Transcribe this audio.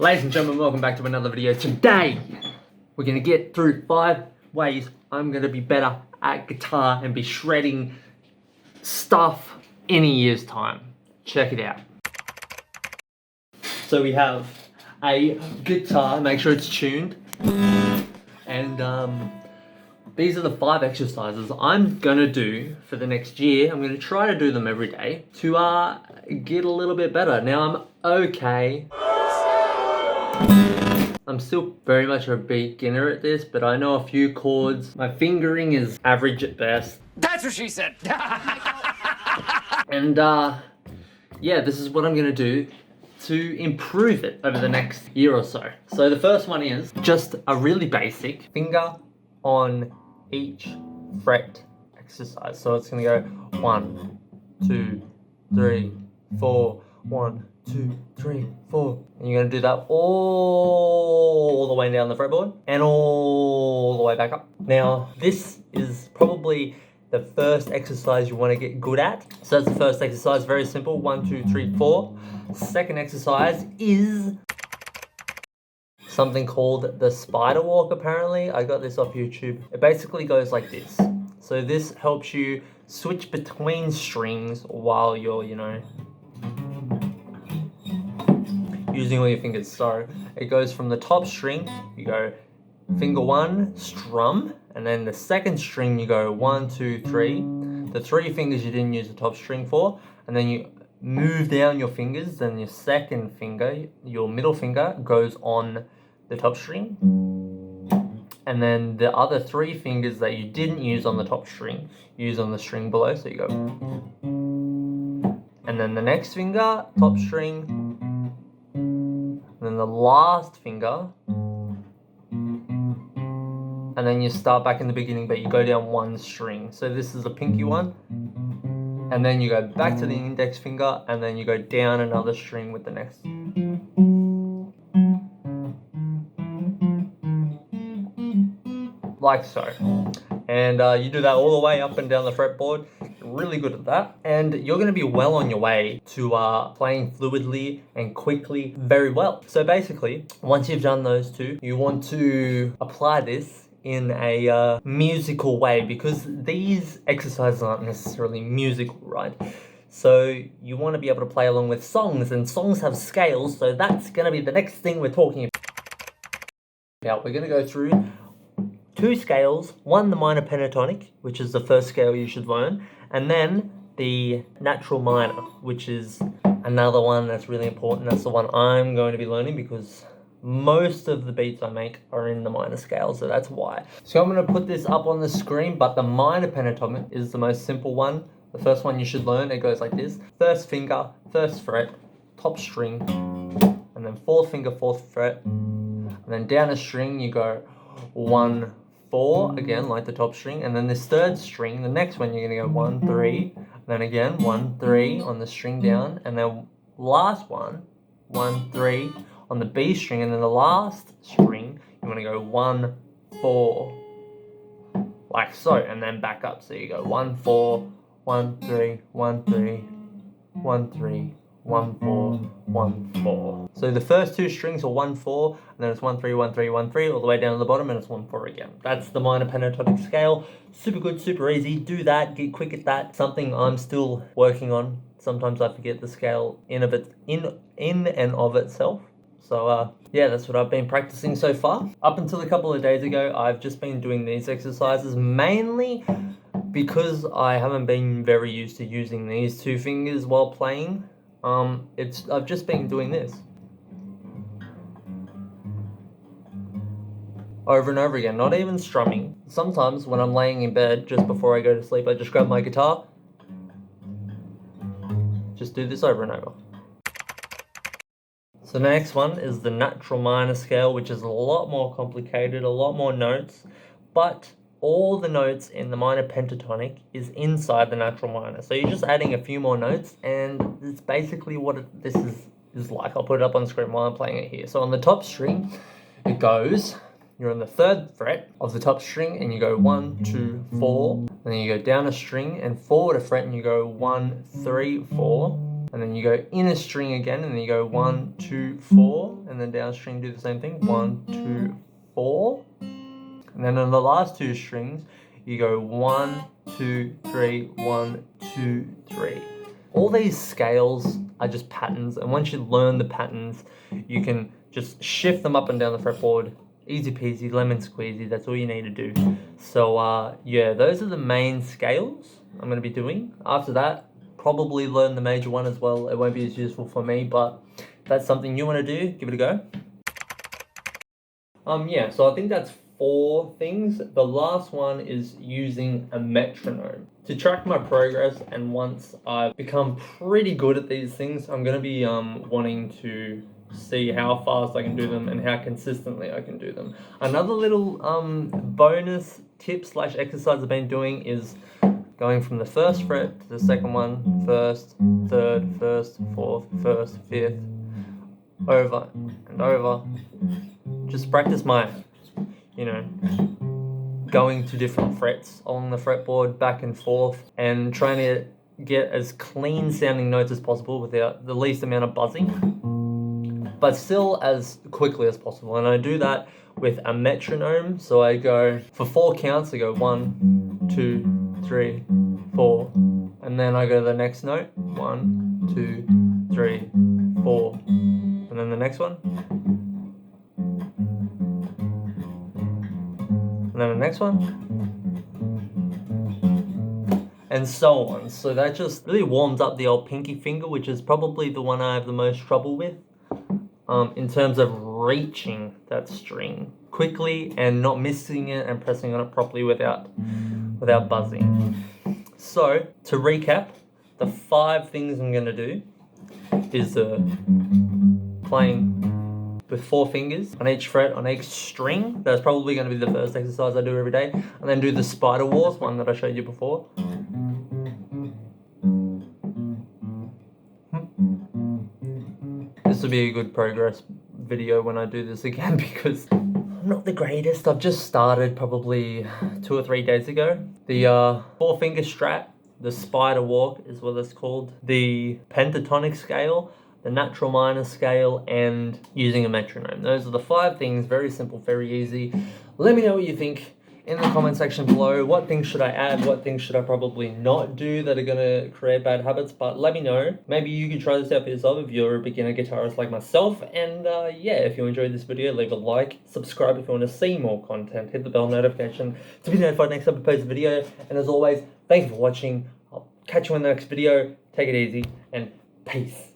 Ladies and gentlemen, welcome back to another video. Today, we're going to get through 5 ways I'm going to be better at guitar and be shredding stuff in a year's time. Check it out. So we have a guitar, make sure it's tuned, and these are the 5 exercises I'm going to do for the next year. I'm going to try to do them every day to get a little bit better. Now I'm okay. I'm still very much a beginner at this, but I know a few chords. My fingering is average at best. That's what she said. And yeah, this is what I'm gonna do to improve it over the next year or so. So the first one is just a really basic finger on each fret exercise. So it's gonna go 1, 2, 3, 4, 1, 2, 3, 4. And you're going to do that all the way down the fretboard and all the way back up. Now, this is probably the first exercise you want to get good at. So that's the first exercise, very simple. 1, 2, 3, 4. Second exercise is something called the spider walk, apparently. I got this off YouTube. It basically goes like this. So this helps you switch between strings while you're, using all your fingers. So it goes from the top string, you go finger 1, strum, and then the second string you go 1, 2, 3. The 3 fingers you didn't use the top string for, and then you move down your fingers, then your second finger, your middle finger, goes on the top string. And then the other 3 fingers that you didn't use on the top string, use on the string below, so you go. And then the next finger, top string, and then the last finger, and then you start back in the beginning, but you go down 1 string. So this is a pinky one, and then you go back to the index finger, and then you go down another string with the next. Like so. And you do that all the way up and down the fretboard. Really good at that, and you're going to be well on your way to playing fluidly and quickly very well. So basically, once you've done those 2, you want to apply this in a musical way, because these exercises aren't necessarily musical, right? So you want to be able to play along with songs, and songs have scales, so that's going to be the next thing we're talking about. We're going to go through 2 scales, one the minor pentatonic, which is the first scale you should learn, and then the natural minor, which is another one that's really important. That's the one I'm going to be learning because most of the beats I make are in the minor scale, so that's why. So I'm going to put this up on the screen, but the minor pentatonic is the most simple one. The first one you should learn, it goes like this. First finger, 1st fret, top string, and then 4th finger, 4th fret, and then down a string you go 1, 4, again, like the top string, and then this 3rd string, the next one you're going to go 1, 3, then again 1, 3 on the string down, and then last one, 1, 3 on the B string, and then the last string, you want to go 1, 4, like so, and then back up. So you go 1, 4, 1, 3, 1, 3, 1, 3, 1, 4, 1, 4. So the first 2 strings are 1, 4, and then it's 1, 3, 1, 3, 1, 3, all the way down to the bottom, and it's 1, 4 again. That's the minor pentatonic scale. Super good, super easy. Do that, get quick at that. Something I'm still working on. Sometimes I forget the scale in and of itself. So yeah, that's what I've been practicing so far. Up until a couple of days ago, I've just been doing these exercises mainly because I haven't been very used to using these 2 fingers while playing. I've just been doing this over and over again, not even strumming. Sometimes when I'm laying in bed just before I go to sleep, I just grab my guitar, just do this over and over. So the next one is the natural minor scale, which is a lot more complicated, a lot more notes, but all the notes in the minor pentatonic is inside the natural minor. So you're just adding a few more notes, and it's basically what this is like. I'll put it up on the screen while I'm playing it here. So on the top string, it goes, you're on the 3rd fret of the top string, and you go 1, 2, 4, and then you go down a string and forward a fret, and you go 1, 3, 4, and then you go in a string again, and then you go 1, 2, 4, and then down string do the same thing, 1, 2, 4, and then on the last two strings you go 1, 2, 3, 1, 2, 3. All these scales are just patterns, and once you learn the patterns, you can just shift them up and down the fretboard. Easy peasy, lemon squeezy, that's all you need to do. So yeah, those are the main scales I'm going to be doing. After that, probably learn the major one as well. It won't be as useful for me, but if that's something you want to do, give it a go. Yeah, so I think that's 4 things. The last one is using a metronome to track my progress, and once I've become pretty good at these things, I'm going to be wanting to see how fast I can do them and how consistently I can do them. Another little bonus tip / exercise I've been doing is going from the first fret to the second one, first, third, first, fourth, first, fifth, over and over. Just practice my, going to different frets along the fretboard, back and forth, and trying to get as clean sounding notes as possible without the least amount of buzzing, but still as quickly as possible. And I do that with a metronome. So I go, for 4 counts, I go 1, 2, 3, 4, and then I go to the next note, 1, 2, 3, 4, and then the next one, and then the next one, and so on. So that just really warms up the old pinky finger, which is probably the one I have the most trouble with, in terms of reaching that string quickly and not missing it and pressing on it properly without buzzing. So to recap, the 5 things I'm going to do is playing with 4 fingers on each fret on each string. That's probably going to be the first exercise I do every day, and then do the spider wars, one that I showed you before. This will be a good progress video when I do this again, because I'm not the greatest. I've just started probably 2 or 3 days ago. The 4-finger strat, the spider walk is what it's called, the pentatonic scale, the natural minor scale, and using a metronome. Those are the 5 things. Very simple, very easy. Let me know what you think in the comment section below. What things should I add? What things should I probably not do that are going to create bad habits? But let me know. Maybe you could try this out for yourself if you're a beginner guitarist like myself. And yeah, if you enjoyed this video, leave a like, subscribe if you want to see more content, hit the bell notification to be notified next time I post a video. And as always, thank you for watching. I'll catch you in the next video. Take it easy and peace.